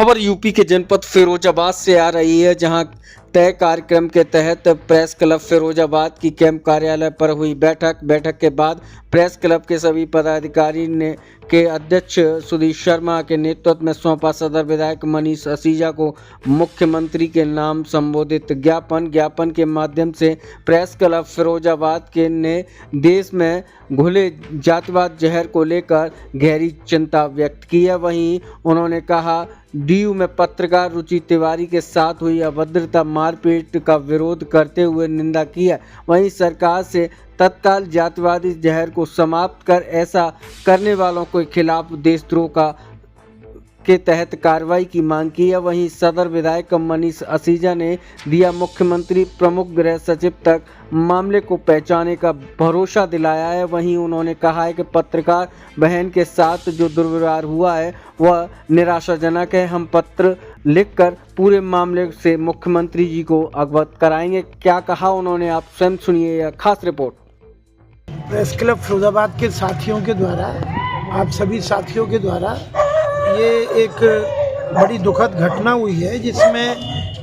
खबर यूपी के जनपद फिरोजाबाद से आ रही है, जहां तय कार्यक्रम के तहत प्रेस क्लब फिरोजाबाद की कैंप कार्यालय पर हुई बैठक के बाद प्रेस क्लब के सभी पदाधिकारी ने के अध्यक्ष सुधीर शर्मा के नेतृत्व में सौंपा सदर विधायक मनीष असीजा को मुख्यमंत्री के नाम संबोधित ज्ञापन के माध्यम से प्रेस क्लब फिरोजाबाद के ने देश में घुले जातिवाद जहर को लेकर गहरी चिंता व्यक्त की है। वहीं उन्होंने कहा डीयू में पत्रकार रुचि तिवारी के साथ हुई अभद्रता मारपीट का विरोध करते हुए निंदा की है। वहीं सरकार से तत्काल जातिवादी जहर को समाप्त कर ऐसा करने वालों के खिलाफ देशद्रोह के तहत कार्रवाई की मांग की है। वहीं सदर विधायक मनीष असीजा ने दिया मुख्यमंत्री प्रमुख गृह सचिव तक मामले को पहचाने का भरोसा दिलाया है। वहीं उन्होंने कहा है कि पत्रकार बहन के साथ जो दुर्व्यवहार हुआ है वह निराशाजनक है। हम पत्र लिखकर पूरे मामले से मुख्यमंत्री जी को अवगत कराएंगे। क्या कहा उन्होंने, आप स्वयं सुनिए यह खास रिपोर्ट। प्रेस क्लब फिरोजाबाद के साथियों के द्वारा, आप सभी साथियों के द्वारा ये एक बड़ी दुखद घटना हुई है, जिसमें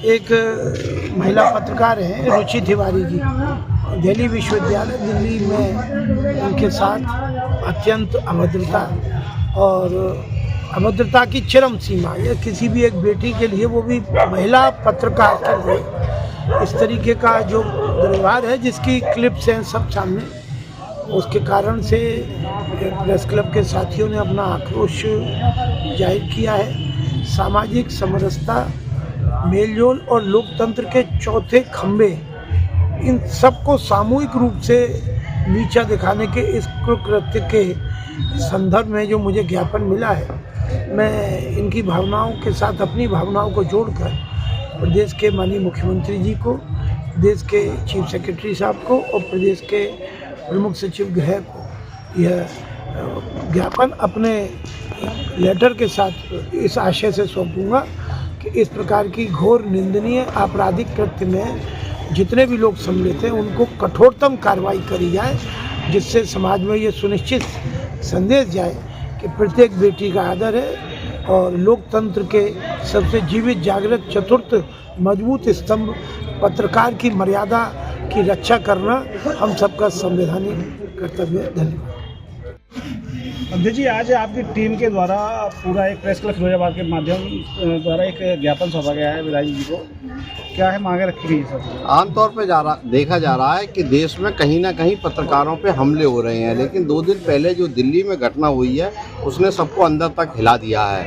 एक महिला पत्रकार हैं रुचि तिवारी जी, दिल्ली विश्वविद्यालय दिल्ली में उनके साथ अत्यंत अभद्रता की चरम सीमा। यह किसी भी एक बेटी के लिए, वो भी महिला पत्रकार के लिए इस तरीके का जो दुर्व्यवहार है, जिसकी क्लिप्स हैं सब सामने, उसके कारण से प्रेस क्लब के साथियों ने अपना आक्रोश जाहिर किया है। सामाजिक समरसता, मेलजोल और लोकतंत्र के चौथे खंभे, इन सबको सामूहिक रूप से नीचा दिखाने के इस कृत्य के संदर्भ में जो मुझे ज्ञापन मिला है, मैं इनकी भावनाओं के साथ अपनी भावनाओं को जोड़कर प्रदेश के माननीय मुख्यमंत्री जी को, देश के चीफ सेक्रेटरी साहब को और प्रदेश के प्रमुख सचिव गृह को यह ज्ञापन अपने लेटर के साथ इस आशय से सौंपूंगा कि इस प्रकार की घोर निंदनीय आपराधिक कृत्य में जितने भी लोग सम्मिलित हैं उनको कठोरतम कार्रवाई करी जाए, जिससे समाज में ये सुनिश्चित संदेश जाए कि प्रत्येक बेटी का आदर है और लोकतंत्र के सबसे जीवित जागृत चतुर्थ मजबूत स्तंभ पत्रकार की मर्यादा की रक्षा करना हम सबका संवैधानिक कर्तव्य है। धन्यवाद। अध्यक्ष जी, आज आपकी टीम के द्वारा पूरा एक प्रेस क्लब फिरोजाबाद के माध्यम द्वारा एक ज्ञापन सौंपा गया है विधायक जी को, क्या है मांगे रखी गई सर? आमतौर पे देखा जा रहा है कि देश में कहीं ना कहीं पत्रकारों पे हमले हो रहे हैं, लेकिन 2 दिन पहले जो दिल्ली में घटना हुई है उसने सबको अंदर तक हिला दिया है।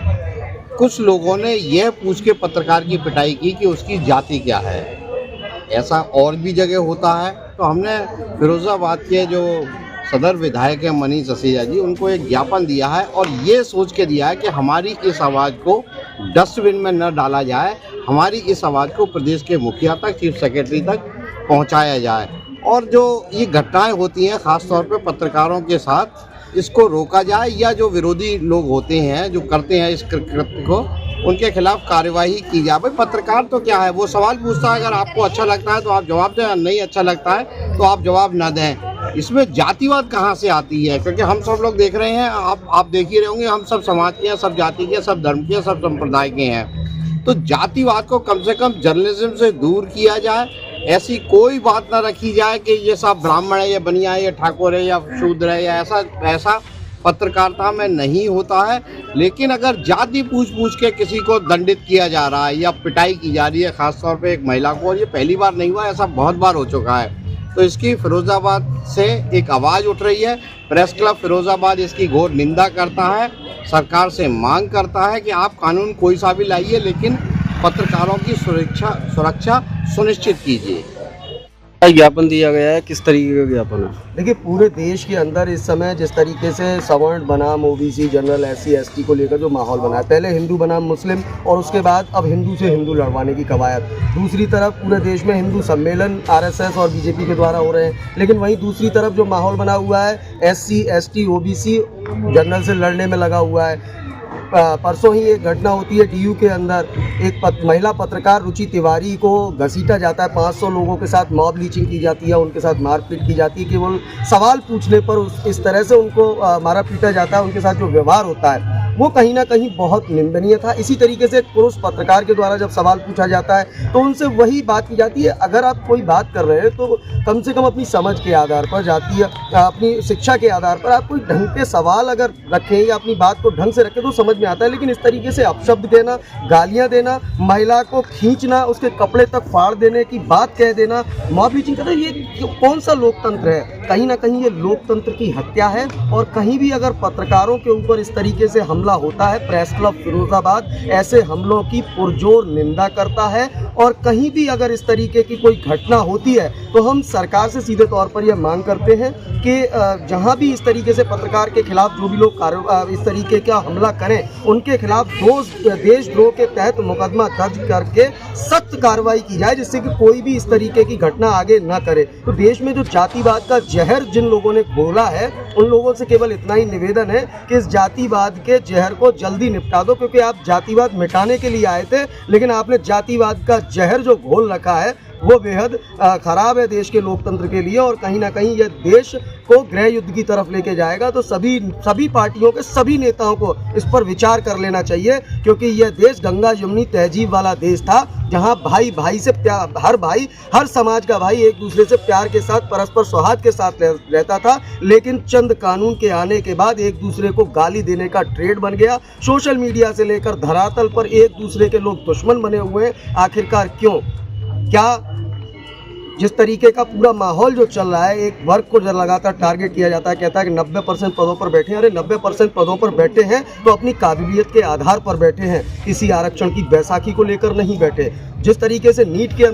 कुछ लोगों ने यह पूछ के पत्रकार की पिटाई की कि उसकी जाति क्या है। ऐसा और भी जगह होता है, तो हमने फिरोजाबाद के जो सदर विधायक हैं मनीष असीजा जी, उनको एक ज्ञापन दिया है और ये सोच के दिया है कि हमारी इस आवाज़ को डस्टबिन में न डाला जाए, हमारी इस आवाज़ को प्रदेश के मुखिया तक, चीफ सेक्रेटरी तक पहुंचाया जाए और जो ये घटनाएं होती हैं ख़ास तौर पे पत्रकारों के साथ, इसको रोका जाए या जो विरोधी लोग होते हैं जो करते हैं इस कृत्य को, उनके खिलाफ कार्यवाही की जाए। भाई पत्रकार तो क्या है, वो सवाल पूछता है, अगर आपको अच्छा लगता है तो आप जवाब दें, नहीं अच्छा लगता है तो आप जवाब ना दें। इसमें जातिवाद कहाँ से आती है? क्योंकि हम सब लोग देख रहे हैं, आप देख ही रहे होंगे, हम सब समाज के हैं, सब जाति के, सब धर्म के, सब संप्रदाय के हैं। तो जातिवाद को कम से कम जर्नलिज्म से दूर किया जाए। ऐसी कोई बात ना रखी जाए कि ये सब ब्राह्मण है या बनिया है या ठाकुर है या शूद्र है या ऐसा पत्रकारिता में नहीं होता है। लेकिन अगर जाति पूछ के किसी को दंडित किया जा रहा है या पिटाई की जा रही है, खासतौर पे एक महिला को, और ये पहली बार नहीं हुआ, ऐसा बहुत बार हो चुका है, तो इसकी फिरोजाबाद से एक आवाज़ उठ रही है। प्रेस क्लब फिरोजाबाद इसकी घोर निंदा करता है, सरकार से मांग करता है कि आप कानून कोई सा भी लाइए, लेकिन पत्रकारों की सुरक्षा सुनिश्चित कीजिए। ज्ञापन दिया गया है, किस तरीके का ज्ञापन है? देखिए, पूरे देश के अंदर इस समय जिस तरीके से सवर्ण बनाम ओबीसी, जनरल, SC ST को लेकर जो माहौल बना है, पहले हिंदू बनाम मुस्लिम और उसके बाद अब हिंदू से हिंदू लड़वाने की कवायद, दूसरी तरफ पूरे देश में हिंदू सम्मेलन RSS और BJP के द्वारा हो रहे हैं, लेकिन वहीं दूसरी तरफ जो माहौल बना हुआ है SC ST OBC जनरल से लड़ने में लगा हुआ है। परसों ही एक घटना होती है DU के अंदर, एक महिला पत्रकार रुचि तिवारी को घसीटा जाता है, 500 लोगों के साथ मॉब लीचिंग की जाती है, उनके साथ मारपीट की जाती है, केवल सवाल पूछने पर इस तरह से उनको मारा पीटा जाता है, उनके साथ जो व्यवहार होता है वो कहीं ना कहीं बहुत निंदनीय था। इसी तरीके से पुरुष पत्रकार के द्वारा जब सवाल पूछा जाता है तो उनसे वही बात की जाती है, अगर आप कोई बात कर रहे हैं तो कम से कम अपनी समझ के आधार पर, जातीय अपनी शिक्षा के आधार पर आप कोई ढंग के सवाल अगर रखें या अपनी बात को ढंग से रखें तो समझ में आता है। लेकिन इस तरीके से अपशब्द देना, गालियां देना, महिला को खींचना, उसके कपड़े तक फाड़ देने की बात कह देना, मॉब लिंचिंग करना, ये कौन सा लोकतंत्र है? कहीं ना कहीं ये लोकतंत्र की हत्या है। और कहीं भी अगर पत्रकारों के ऊपर इस तरीके से हमला होता है, प्रेस क्लब फिरोजाबाद ऐसे हमलों की पुरजोर निंदा करता है। और कहीं भी अगर इस तरीके की कोई घटना होती है तो हम सरकार से सीधे तौर पर यह मांग करते हैं कि जहां भी इस तरीके से पत्रकार के खिलाफ जो भी लोग इस तरीके का हमला करें, उनके खिलाफ देशद्रोह के तहत मुकदमा दर्ज करके सख्त कार्रवाई की जाए, जिससे कि कोई भी इस तरीके की घटना आगे न करे। तो देश में जो जातिवाद का जहर जिन लोगों ने घोला है, उन लोगों से केवल इतना ही निवेदन है कि इस जातिवाद के जहर को जल्दी निपटा दो, क्योंकि आप जातिवाद मिटाने के लिए आए थे, लेकिन आपने जातिवाद का जहर जो घोल रखा है वो बेहद खराब है देश के लोकतंत्र के लिए। और कहीं ना कहीं यह देश को गृह युद्ध की तरफ लेके जाएगा। तो सभी पार्टियों के सभी नेताओं को इस पर विचार कर लेना चाहिए, क्योंकि यह देश गंगा यमुनी तहजीब वाला देश था, जहां भाई भाई से प्यार, हर समाज का भाई एक दूसरे से प्यार के साथ, परस्पर सौहार्द के साथ रहता था। लेकिन चंद कानून के आने के बाद एक दूसरे को गाली देने का ट्रेड बन गया। सोशल मीडिया से लेकर धरातल पर एक दूसरे के लोग दुश्मन बने हुए हैं। आखिरकार क्यों? क्या जिस तरीके का पूरा माहौल जो चल रहा है, एक वर्ग को लगातार टारगेट किया जाता है, कहता है कि 90% पदों पर बैठे हैं। अरे 90% पदों पर बैठे हैं तो अपनी काबिलियत के आधार पर बैठे हैं, किसी आरक्षण की बैसाखी को लेकर नहीं बैठे। जिस तरीके से नीट के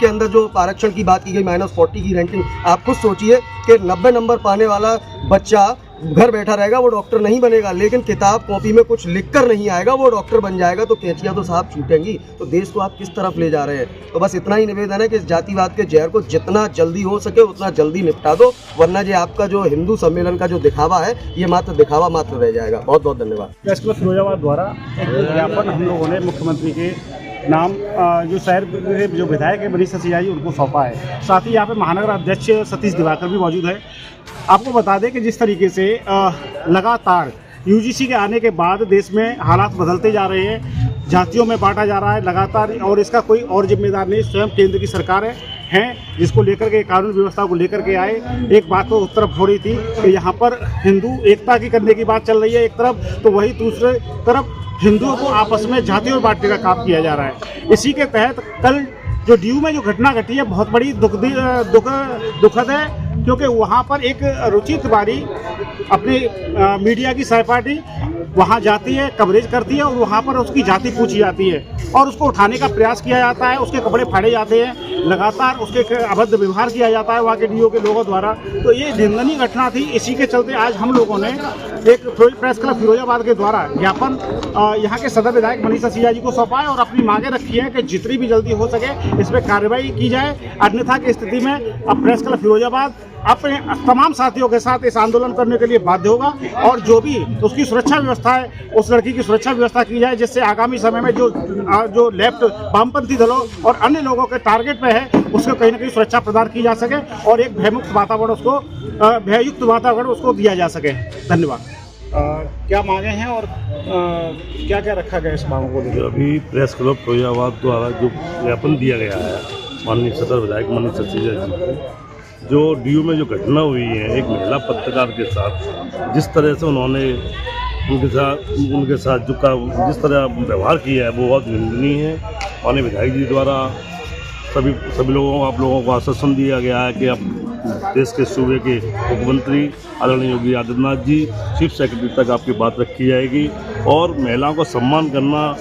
अंदर जो आरक्षण की बात की गई, -40 की रैंकिंग, आप खुद सोचिए कि 90 नंबर पाने वाला बच्चा घर बैठा रहेगा, वो डॉक्टर नहीं बनेगा, लेकिन किताब कॉपी में कुछ लिखकर नहीं आएगा, वो डॉक्टर बन जाएगा। तो कैंचियां तो साहब छूटेंगी। तो देश को आप किस तरफ ले जा रहे हैं? तो बस इतना ही निवेदन है कि इस जातिवाद के जहर को जितना जल्दी हो सके उतना जल्दी निपटा दो, वरना ये आपका जो हिंदू सम्मेलन का जो दिखावा है, ये मात्र दिखावा मात्र रह जाएगा। बहुत बहुत धन्यवाद। प्रेस क्लब फिरोजाबाद द्वारा एक ज्ञापन हम लोगों ने मुख्यमंत्री के नाम जो शहर के जो विधायक है मनीष सिसोदिया जी, उनको सौंपा है। साथ ही यहाँ पे महानगर अध्यक्ष सतीश दिवाकर भी मौजूद है। आपको बता दें कि जिस तरीके से लगातार यूजीसी के आने के बाद देश में हालात बदलते जा रहे हैं, जातियों में बांटा जा रहा है लगातार, और इसका कोई और जिम्मेदार नहीं, स्वयं केंद्र की सरकार है जिसको लेकर के कानून व्यवस्था को लेकर के आए। एक बात तो उस तरफ हो रही थी कि यहाँ पर हिंदू एकता की करने की बात चल रही है एक तरफ, तो वही दूसरे तरफ हिंदुओं को आपस में जातियों में बांटने का काम किया जा रहा है। इसी के तहत कल जो डीयू में जो घटना घटी है बहुत बड़ी दुखद है, क्योंकि वहाँ पर एक रुचि तिवारी अपनी मीडिया की सहपाठी वहाँ जाती है, कवरेज करती है, और वहाँ पर उसकी जाति पूछी जाती है और उसको उठाने का प्रयास किया जाता है, उसके कपड़े फाड़े जाते हैं, लगातार उसके अभद्र व्यवहार किया जाता है वहाँ के डीओ के लोगों द्वारा। तो ये निंदनीय घटना थी। इसी के चलते आज हम लोगों ने एक प्रेस क्लब फिरोजाबाद के द्वारा ज्ञापन यहाँ के सदर विधायक मनीष सिसोदिया जी को सौंपा है और अपनी मांगे रखी है कि जितनी भी जल्दी हो सके इस पर कार्रवाई की जाए। अन्यथा की स्थिति में अब प्रेस क्लब फिरोजाबाद अपने तमाम साथियों के साथ इस आंदोलन करने के लिए बाध्य होगा, और जो भी उसकी सुरक्षा व्यवस्था है उस लड़की की सुरक्षा व्यवस्था की जाए, जिससे आगामी समय में जो लेफ्ट वामपंथी दलों और अन्य लोगों के टारगेट पे है उसको कहीं ना कहीं सुरक्षा प्रदान की जा सके और एक भयमुक्त वातावरण भययुक्त वातावरण उसको दिया जा सके। धन्यवाद। क्या मांगे हैं और क्या क्या रखा गया इस मांगों को लेकर? अभी प्रेस क्लब फिरोजाबाद द्वारा जो ज्ञापन दिया गया है माननीय सदर विधायक मनीष सिसोदिया जी को, जो डीयू में जो घटना हुई है एक महिला पत्रकार के साथ, जिस तरह से उन्होंने उनके साथ जिस तरह व्यवहार किया है वो बहुत निंदनीय है। माननीय विधायक जी द्वारा सभी लोगों को आप लोगों को आश्वासन दिया गया है कि अब देश के सूबे के मुख्यमंत्री आदरणीय योगी आदित्यनाथ जी चीफ सेक्रेटरी तक आपकी बात रखी जाएगी। और महिलाओं को सम्मान करना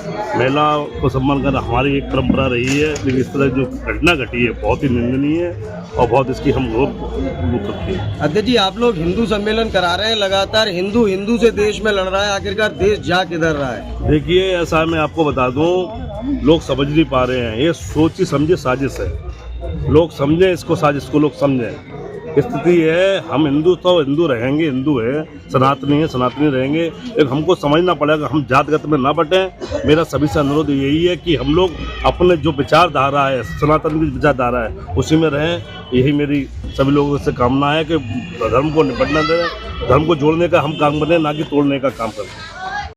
हमारी एक परंपरा रही है, लेकिन इस तरह जो घटना घटी है बहुत ही निंदनीय है और बहुत इसकी हम घोर करते हैं। अध्यक्ष जी, आप लोग हिंदू सम्मेलन करा रहे हैं, लगातार हिंदू से देश में लड़ रहा है, आखिरकार देश जा किधर रहा है? देखिए, ऐसा मैं आपको बता दूं, लोग समझ नहीं पा रहे हैं, ये सोची समझे साजिश है। लोग समझें इसको, साजिश को लोग समझें। स्थिति है, हम हिंदू तो हिंदू रहेंगे, हिंदू है, सनातनी रहेंगे, लेकिन हमको समझना पड़ेगा हम जातगत में ना बटें। मेरा सभी से अनुरोध यही है कि हम लोग अपने जो विचारधारा है, सनातन की विचारधारा है, उसी में रहें। यही मेरी सभी लोगों से कामना है कि धर्म को निपटना दें, धर्म को जोड़ने का हम काम बने, ना कि तोड़ने का काम करते हैं।